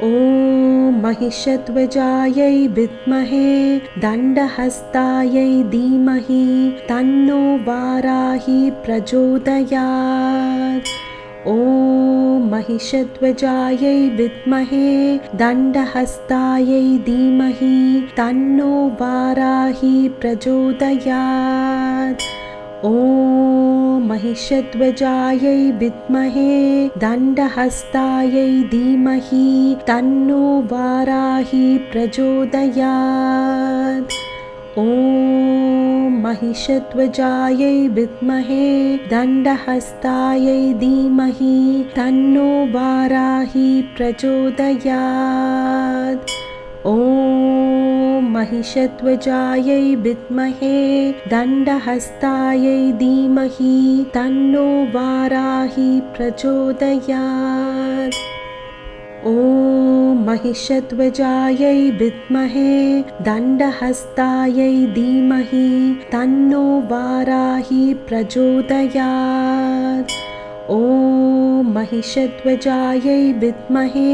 ॐ महिषध्वजायै विद्महे दण्डहस्तायै धीमहि तन्नो वाराही प्रचोदयात्। ॐ महिषध्वजायै विद्महे दण्डहस्तायै धीमहि तन्नो वाराही प्रचोदयात्। ॐ महिषध्वजायै विद्महे दण्डहस्तायै धीमहि तन्नो वाराही प्रचोदयात्। ॐ महिषध्वजायै विद्महे दण्डहस्तायै धीमहि तन्नो वाराही प्रचोदयात्। ॐ महिषध्वजायै विद्महे दण्डहस्तायै धीमहि तन्नो वाराही प्रचोदयात्। ॐ महिषध्वजायै विद्महे दण्डहस्तायै धीमहि तन्नो वाराही प्रचोदयात्। ॐ महिषध्वजायै विद्महे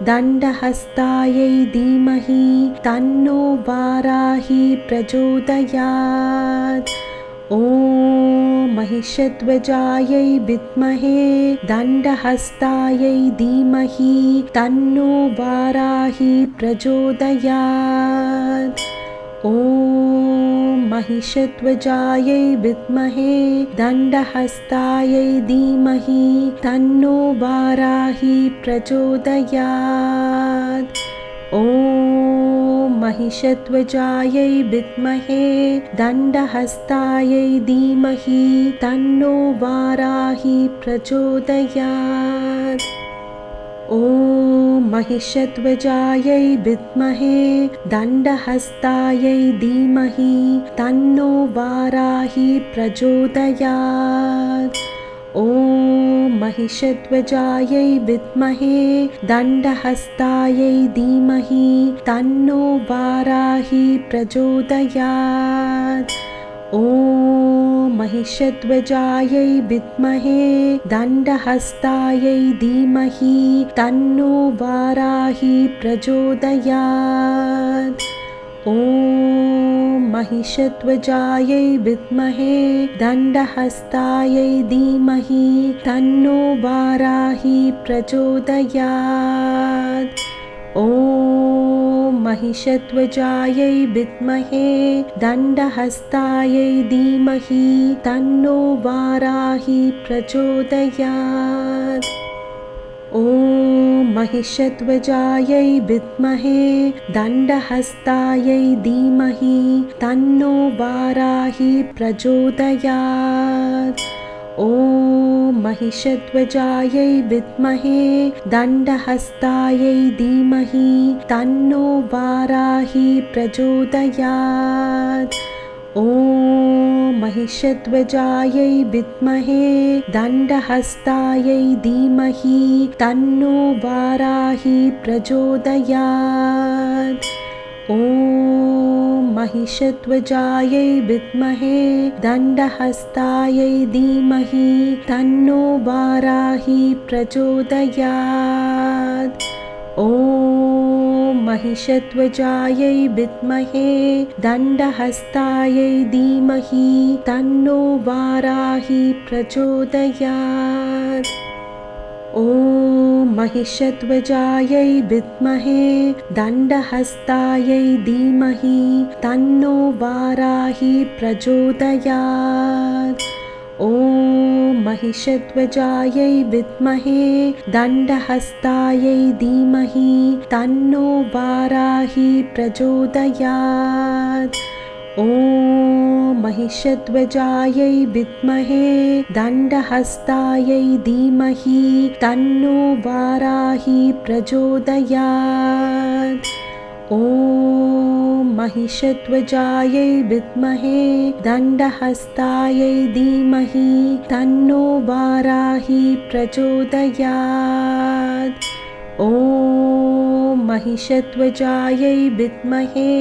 दण्डहस्तायै धीमहि तन्नो वाराही प्रचोदयात्। ॐ महिषध्वजायै विद्महे दण्डहस्तायै धीमहि तन्नो वाराही प्रचोदयात्। ॐ महिषध्वजायै विद्महे दण्डहस्तायै धीमहि तन्नो वाराही प्रचोदयात्। ॐ महिषध्वजायै विद्महे दण्डहस्तायै धीमहि तन्नो वाराही प्रचोदयात्। ॐ महिषध्वजायै विद्महे दण्डहस्तायै धीमहि तन्नो वाराही प्रचोदयात्। ॐ महिषध्वजायै विद्महे दण्डहस्तायै धीमहि तन्नो वाराही प्रचोदयात्। ॐ महिषध्वजायै विद्महे दण्डहस्तायै धीमहि तन्नो वाराही प्रचोदयात्। ॐ महिषध्वजायै विद्महे दण्डहस्तायै धीमहि तन्नो वाराही प्रचोदयात्। ॐ महिषध्वजायै विद्महे दण्डहस्तायै धीमहि तन्नो वाराही प्रचोदयात्। ॐ महिषध्वजायै विद्महे दण्डहस्तायै धीमहि तन्नो वाराही प्रचोदयात्। ॐ महिषध्वजायै विद्महे दण्डहस्तायै धीमहि तन्नो वाराही प्रचोदयात्। ॐ महिषध्वजायै विद्महे दण्डहस्तायै धीमहि तन्नो वाराही प्रचोदयात्। ॐ महिषध्वजायै विद्महे दण्डहस्तायै धीमहि तन्नो वाराही प्रचोदयात्। ॐ महिषध्वजायै विद्महे दण्डहस्तायै धीमहि तन्नो वाराही प्रचोदयात्। ॐ महिषध्वजायै विद्महे दण्डहस्तायै धीमहि तन्नो वाराही प्रचोदयात्। ॐ महिषध्वजायै विद्महे दण्डहस्तायै धीमहि तन्नो वाराही प्रचोदयात्। ॐ महिषध्वजायै विद्महे दण्डहस्तायै धीमहि तन्नो वाराही प्रचोदयात्। ॐ महिषध्वजायै विद्महे दण्डहस्तायै धीमहि तन्नो वाराही प्रचोदयात्। ॐ महिषध्वजायै विद्महे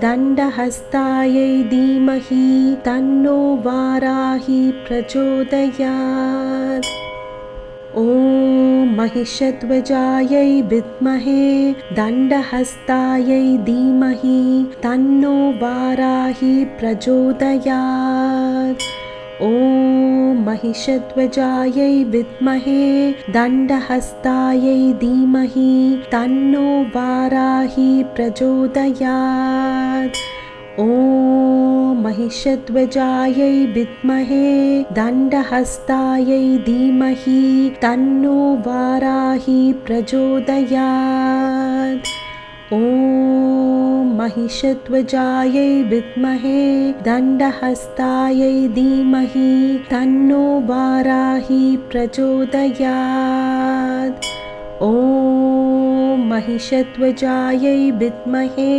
दण्डहस्तायै धीमहि तन्नो वाराही प्रचोदयात्। ॐ महिषध्वजायै विद्महे दण्डहस्तायै धीमहि तन्नो वाराही प्रचोदयात्। ॐ महिषध्वजायै विद्महे दण्डहस्तायै धीमहि तन्नो वाराही प्रचोदयात्। ॐ महिषध्वजायै विद्महे दण्डहस्तायै धीमहि तन्नो वाराही प्रचोदयात्। ॐ महिषध्वजायै विद्महे दण्डहस्तायै धीमहि तन्नो वाराही प्रचोदयात्। ॐ महिषध्वजायै विद्महे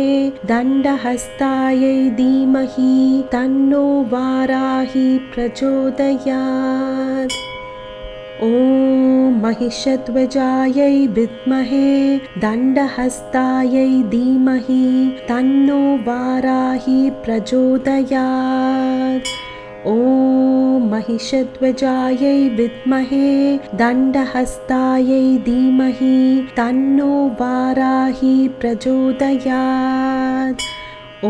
दण्डहस्तायै धीमहि तन्नो वाराही प्रचोदयात्। ॐ महिषध्वजायै विद्महे दण्डहस्तायै धीमहि तन्नो वाराही प्रचोदयात्। ॐ महिषध्वजायै विद्महे दण्डहस्तायै धीमहि तन्नो वाराही प्रचोदयात्। ॐ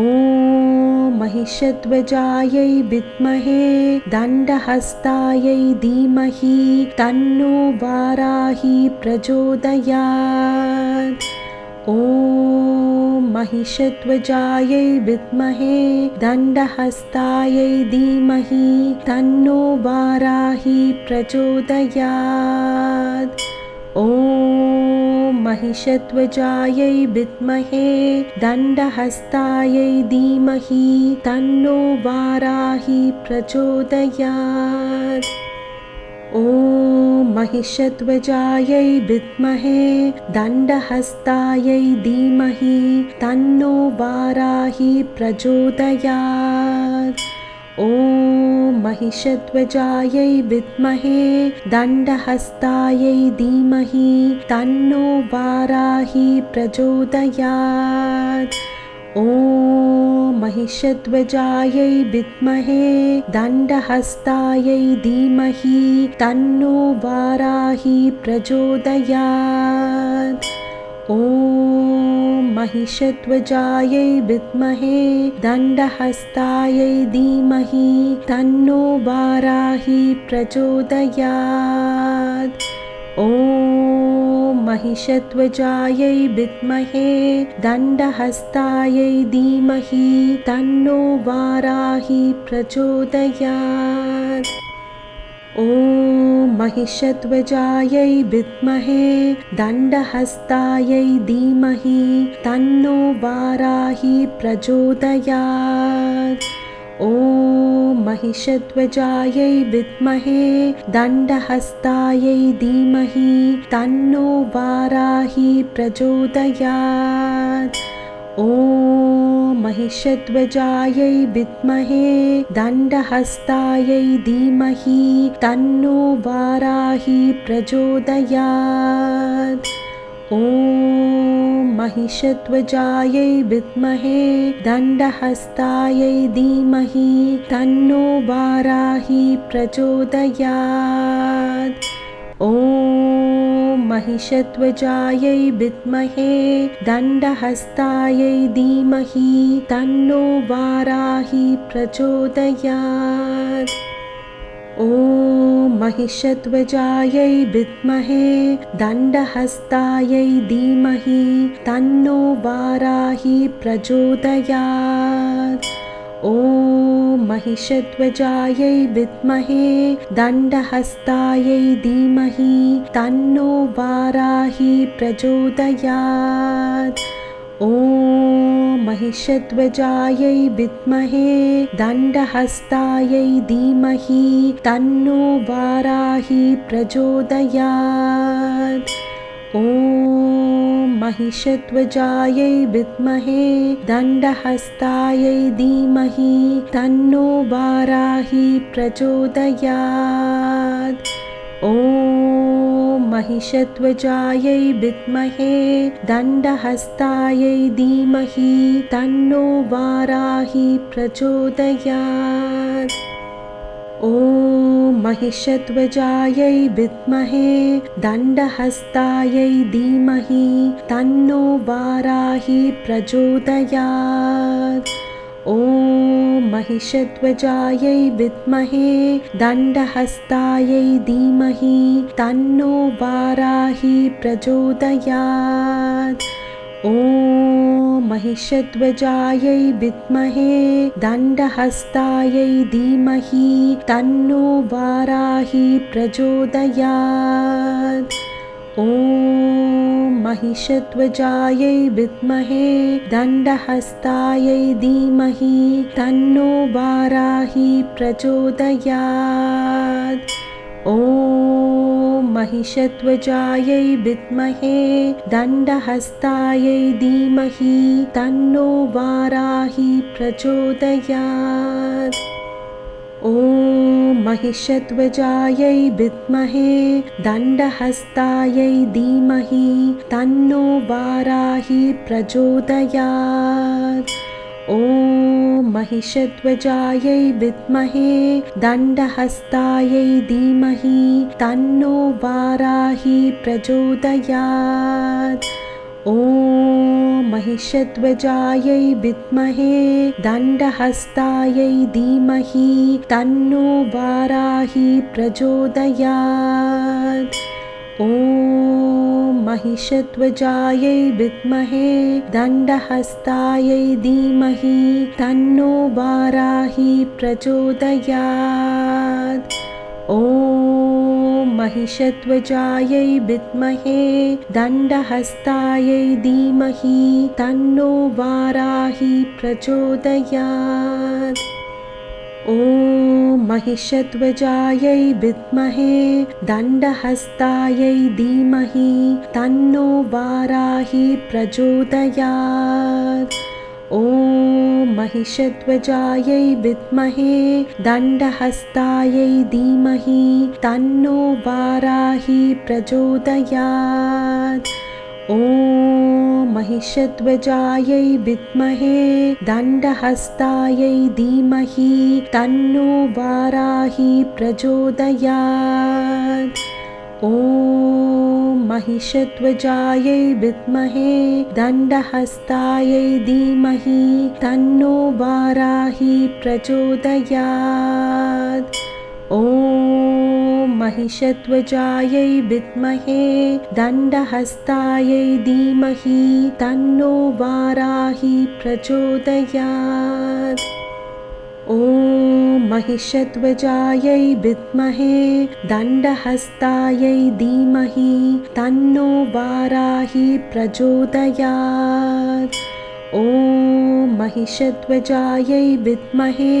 महिषध्वजायै विद्महे दण्डहस्तायै धीमहि तन्नो वाराही प्रचोदयात्। ॐ महिषध्वजायै विद्महे दण्डहस्तायै धीमहि तन्नो वाराही प्रचोदयात्। ॐ महिषध्वजायै विद्महे दण्डहस्तायै धीमहि तन्नो वाराही प्रचोदयात्। ॐ महिषध्वजायै विद्महे दण्डहस्तायै धीमहि तन्नो वाराही प्रचोदयात्। ॐ महिषध्वजायै विद्महे दण्डहस्तायै धीमहि तन्नो वाराही प्रचोदयात्। ॐ महिषध्वजायै विद्महे दण्डहस्तायै धीमहि तन्नो वाराही प्रचोदयात्। ॐ महिषध्वजायै विद्महे दण्डहस्तायै धीमहि तन्नो वाराही प्रचोदयात्। ॐ महिषध्वजायै विद्महे दण्डहस्तायै धीमहि तन्नो वाराही प्रचोदयात्। ॐ महिषध्वजायै विद्महे दण्डहस्तायै धीमहि तन्नो वाराही प्रचोदयात्। ॐ महिषध्वजायै विद्महे दण्डहस्तायै धीमहि तन्नो वाराही प्रचोदयात्। ॐ महिषध्वजायै विद्महे दण्डहस्तायै धीमहि तन्नो वाराही प्रचोदयात्। ॐ महिषध्वजायै विद्महे दण्डहस्तायै धीमहि तन्नो वाराही प्रचोदयात्। ॐ महिषध्वजायै विद्महे दण्डहस्तायै धीमहि तन्नो वाराही प्रचोदयात्। ॐ महिषध्वजायै विद्महे दण्डहस्तायै धीमहि तन्नो वाराही प्रचोदयात्। ॐ महिषध्वजायै विद्महे दण्डहस्तायै धीमहि तन्नो वाराही प्रचोदयात्। ॐ महिषध्वजायै विद्महे दण्डहस्तायै धीमहि तन्नो वाराही प्रचोदयात्। ॐ महिषध्वजायै विद्महे दण्डहस्तायै धीमहि तन्नो वाराही प्रचोदयात्। ॐ महिषध्वजायै विद्महे दण्डहस्तायै धीमहि तन्नो वाराही प्रचोदयात्। ॐ महिषध्वजायै विद्महे दण्डहस्तायै धीमहि तन्नो वाराही प्रचोदयात्। ॐ महिषध्वजायै विद्महे दण्डहस्तायै धीमहि तन्नो वाराही प्रचोदयात्। ॐ महिषध्वजायै विद्महे दण्डहस्तायै धीमहि तन्नो वाराही प्रचोदयात्। ॐ महिषध्वजायै विद्महे दण्डहस्तायै धीमहि तन्नो वाराही प्रचोदयात्। ॐ महिषध्वजायै विद्महे दण्डहस्तायै धीमहि तन्नो वाराही प्रचोदयात्। ॐ महिषध्वजायै विद्महे दण्डहस्तायै धीमहि तन्नो वाराही प्रचोदयात्। ॐ महिषध्वजायै विद्महे दण्डहस्तायै धीमहि तन्नो वाराही प्रचोदयात्। ॐ महिषध्वजायै विद्महे दण्डहस्तायै धीमहि तन्नो वाराही प्रचोदयात्। ॐ महिषध्वजायै विद्महे दण्डहस्तायै धीमहि तन्नो वाराही प्रचोदयात्। ॐ महिषध्वजायै विद्महे दण्डहस्तायै धीमहि तन्नो वाराही प्रचोदयात्। ॐ महिषध्वजायै विद्महे दण्डहस्तायै धीमहि तन्नो वाराही प्रचोदयात्। ॐ महिषध्वजायै विद्महे दण्डहस्तायै धीमहि तन्नो वाराही प्रचोदयात्। ॐ महिषध्वजायै विद्महे दण्डहस्तायै धीमहि तन्नो वाराही प्रचोदयात्। ॐ महिषध्वजायै विद्महे दण्डहस्तायै धीमहि तन्नो वाराही प्रचोदयात्। ॐ महिषध्वजायै विद्महे दण्डहस्तायै धीमहि तन्नो वाराही प्रचोदयात्। ॐ महिषध्वजायै विद्महे दण्डहस्तायै धीमहि तन्नो वाराही प्रचोदयात्। ॐ महिषध्वजायै विद्महे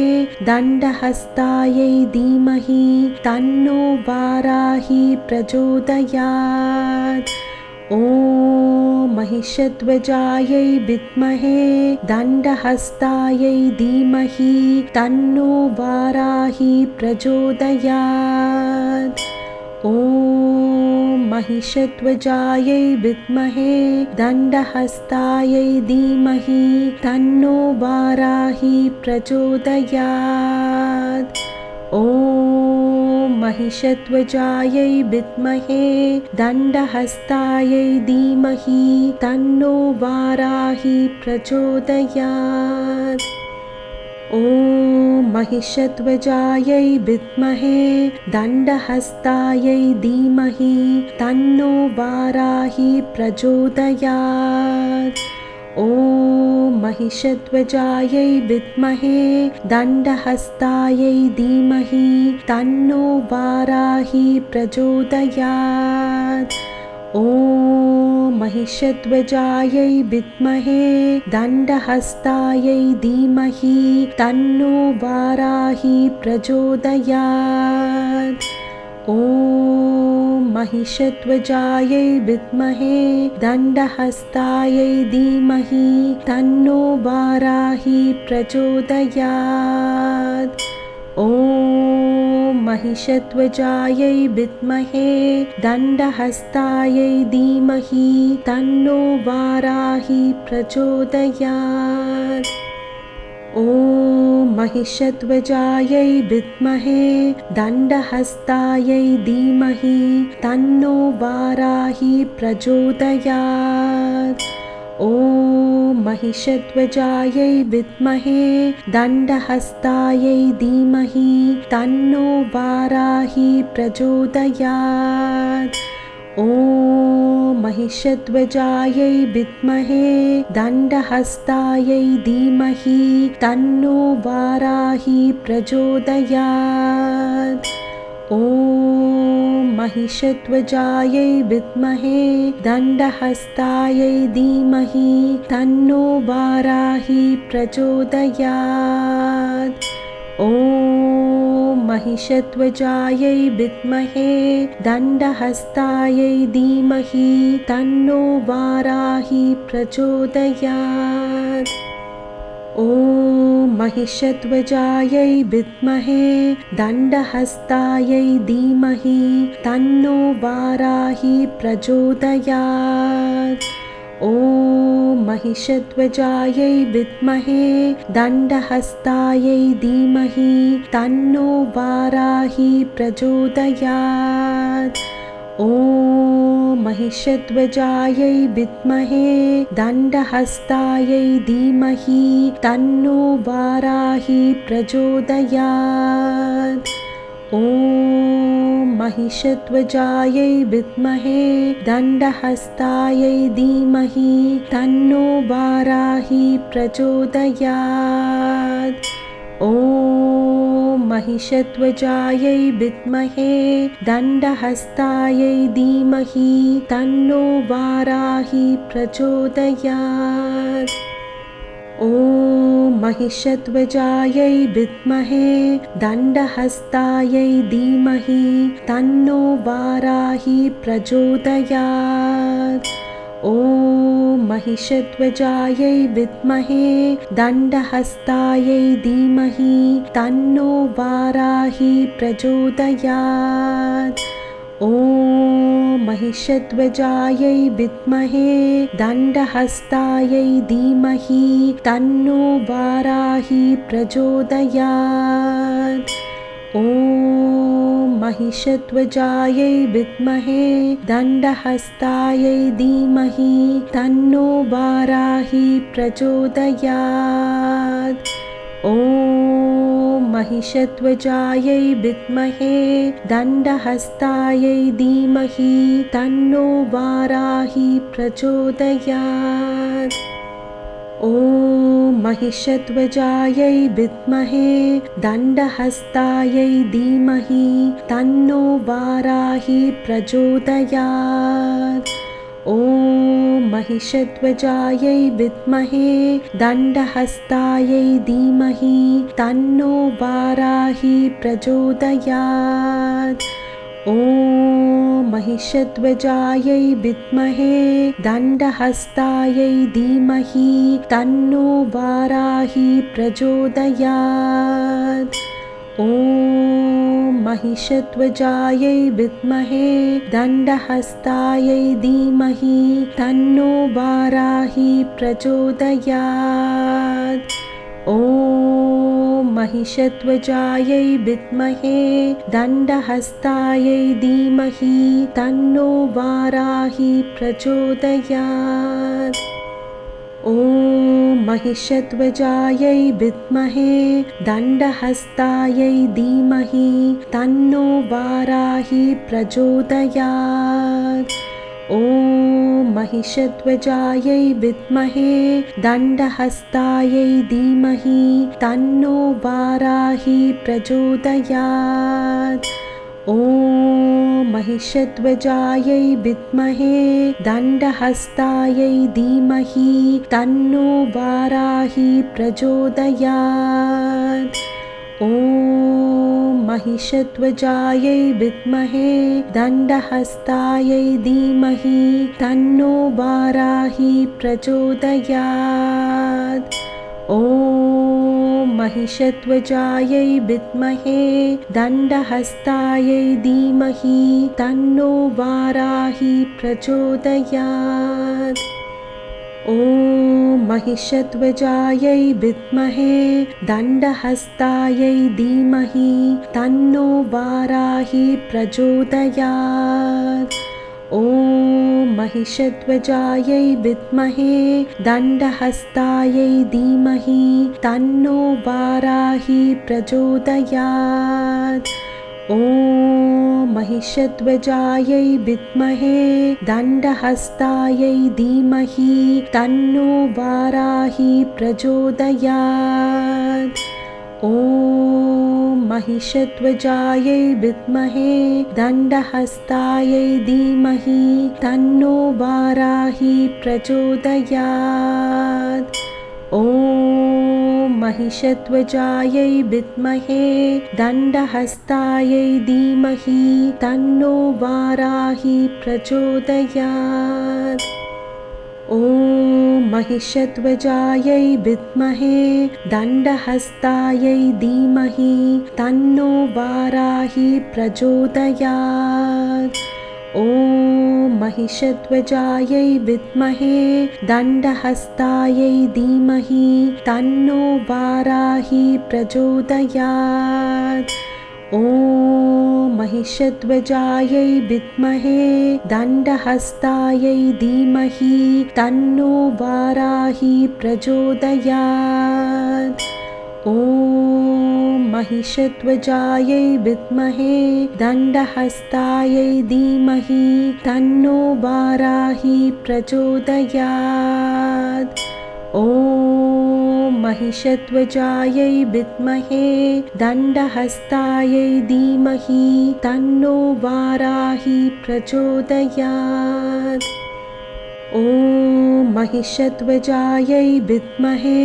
दण्डहस्तायै धीमहि तन्नो वाराही प्रचोदयात्। ॐ महिषध्वजायै विद्महे दण्डहस्तायै धीमहि तन्नो वाराही प्रचोदयात्। ॐ महिषध्वजायै विद्महे दण्डहस्तायै धीमहि तन्नो वाराही प्रचोदयात्। ॐ महिषध्वजायै विद्महे दण्डहस्तायै धीमहि तन्नो वाराही प्रचोदयात्। ॐ महिषध्वजायै विद्महे दण्डहस्तायै धीमहि तन्नो वाराही प्रचोदयात्। ॐ महिषध्वजायै विद्महे दण्डहस्तायै धीमहि तन्नो वाराही प्रचोदयात्। ॐ महिषध्वजायै विद्महे दण्डहस्तायै धीमहि तन्नो वाराही प्रचोदयात्। ॐ महिषध्वजायै विद्महे दण्डहस्तायै धीमहि तन्नो वाराही प्रचोदयात्। ॐ महिषध्वजायै विद्महे दण्डहस्तायै धीमहि तन्नो वाराही प्रचोदयात्। ॐ महिषध्वजायै विद्महे दण्डहस्तायै धीमहि तन्नो वाराही प्रचोदयात्। ॐ महिषध्वजायै विद्महे दण्डहस्तायै धीमहि तन्नो वाराही प्रचोदयात्। ॐ महिषध्वजायै विद्महे दण्डहस्तायै धीमहि तन्नो वाराही प्रचोदयात्। ॐ महिषध्वजायै विद्महे दण्डहस्तायै धीमहि तन्नो वाराही प्रचोदयात्। ॐ महिषध्वजायै विद्महे दण्डहस्तायै धीमहि तन्नो वाराही प्रचोदयात्। ॐ महिषध्वजायै विद्महे दण्डहस्तायै धीमहि तन्नो वाराही प्रचोदयात्। ॐ महिषध्वजायै विद्महे दण्डहस्तायै धीमहि तन्नो वाराही प्रचोदयात्। ॐ महिषध्वजायै विद्महे दण्डहस्तायै धीमहि तन्नो वाराही प्रचोदयात्। ॐ महिषध्वजायै विद्महे दण्डहस्तायै धीमहि तन्नो वाराही प्रचोदयात्। ॐ महिषध्वजायै विद्महे दण्डहस्तायै धीमहि तन्नो वाराही प्रचोदयात्। ॐ महिषध्वजायै विद्महे दण्डहस्तायै धीमहि तन्नो वाराही प्रचोदयात्। ॐ महिषध्वजायै विद्महे दण्डहस्तायै धीमहि तन्नो वाराही प्रचोदयात्। ॐ महिषध्वजायै विद्महे दण्डहस्तायै धीमहि तन्नो वाराही प्रचोदयात्। ॐ महिषध्वजायै विद्महे दण्डहस्तायै धीमहि तन्नो वाराही प्रचोदयात्। ॐ महिषध्वजायै विद्महे दण्डहस्तायै धीमहि तन्नो वाराही प्रचोदयात्। ॐ महिषध्वजायै विद्महे दण्डहस्तायै धीमहि तन्नो वाराही प्रचोदयात्। ॐ महिषध्वजायै विद्महे दण्डहस्तायै धीमहि तन्नो वाराही प्रचोदयात्। ॐ महिषध्वजायै विद्महे दण्डहस्तायै धीमहि तन्नो वाराही प्रचोदयात्। ॐ महिषध्वजायै विद्महे दण्डहस्तायै धीमहि तन्नो वाराही प्रचोदयात्। ॐ महिषध्वजायै विद्महे दण्डहस्तायै धीमहि तन्नो वाराही प्रचोदयात्। ॐ महिषध्वजायै विद्महे दण्डहस्तायै धीमहि तन्नो वाराही प्रचोदयात्। ॐ महिषध्वजायै विद्महे दण्डहस्तायै धीमहि तन्नो वाराही प्रचोदयात्। ॐ महिषध्वजायै विद्महे दण्डहस्तायै धीमहि तन्नो वाराही प्रचोदयात्। ॐ महिषध्वजायै विद्महे दण्डहस्तायै धीमहि तन्नो वाराही प्रचोदयात्। ॐ महिषध्वजायै विद्महे दण्डहस्तायै धीमहि तन्नो वाराही प्रचोदयात्। ॐ ॐ महिषध्वजायै विद्महे दण्डहस्तायै धीमहि तन्नो वाराही प्रचोदयात्। ॐ महिषध्वजायै विद्महे दण्डहस्तायै धीमहि तन्नो वाराही प्रचोदयात्। ॐ महिषध्वजायै विद्महे दण्डहस्तायै धीमहि तन्नो वाराही प्रचोदयात्। ॐ महिषध्वजायै विद्महे दण्डहस्तायै धीमहि तन्नो वाराही प्रचोदयात्। ॐ महिषध्वजायै विद्महे दण्डहस्तायै धीमहि तन्नो वाराही प्रचोदयात्। ॐ महिषध्वजायै विद्महे दण्डहस्तायै धीमहि तन्नो वाराही प्रचोदयात्। ॐ महिषध्वजायै विद्महे दण्डहस्तायै धीमहि तन्नो वाराही प्रचोदयात्। ॐ महिषध्वजायै विद्महे दण्डहस्तायै धीमहि तन्नो वाराही प्रचोदयात्। ॐ महिषध्वजायै विद्महे दण्डहस्तायै धीमहि तन्नो वाराही प्रचोदयात्। ॐ महिषध्वजायै विद्महे दण्डहस्तायै धीमहि तन्नो वाराही प्रचोदयात्। ॐ महिषध्वजायै विद्महे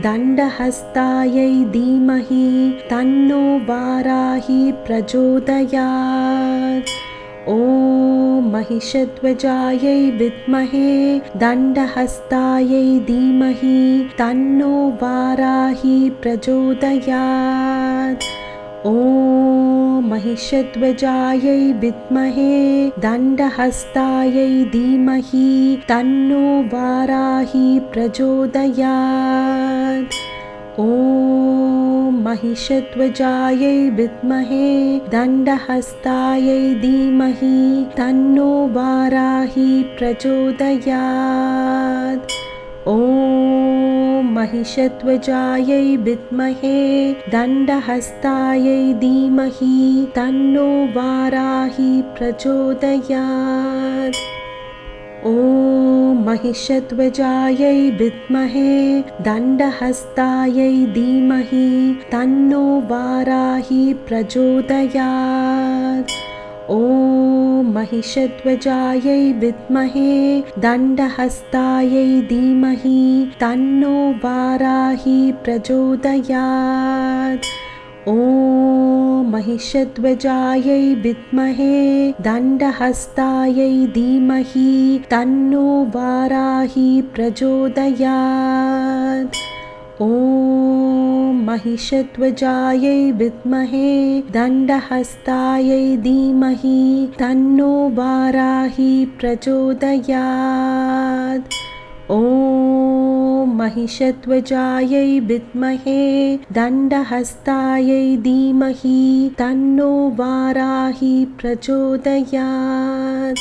दण्डहस्तायै धीमहि तन्नो वाराही प्रचोदयात्। ॐ महिषध्वजायै विद्महे दण्डहस्तायै धीमहि तन्नो वाराही प्रचोदयात्। ॐ महिषध्वजायै विद्महे दण्डहस्तायै धीमहि तन्नो वाराही प्रचोदयात्। ॐ महिषध्वजायै विद्महे दण्डहस्तायै धीमहि तन्नो वाराही प्रचोदयात्। ॐ महिषध्वजायै विद्महे दण्डहस्तायै धीमहि तन्नो वाराही प्रचोदयात्। ॐ महिषध्वजायै विद्महे दण्डहस्तायै धीमहि तन्नो वाराही प्रचोदयात्। ॐ महिषध्वजायै विद्महे दण्डहस्तायै धीमहि तन्नो वाराही प्रचोदयात्। ॐ महिषध्वजायै विद्महे दण्डहस्तायै धीमहि तन्नो वाराही प्रचोदयात्। ॐ महिषध्वजायै विद्महे दण्डहस्तायै धीमहि तन्नो वाराही प्रचोदयात्। ॐ महिषध्वजायै विद्महे दण्डहस्तायै धीमहि तन्नो वाराही प्रचोदयात्।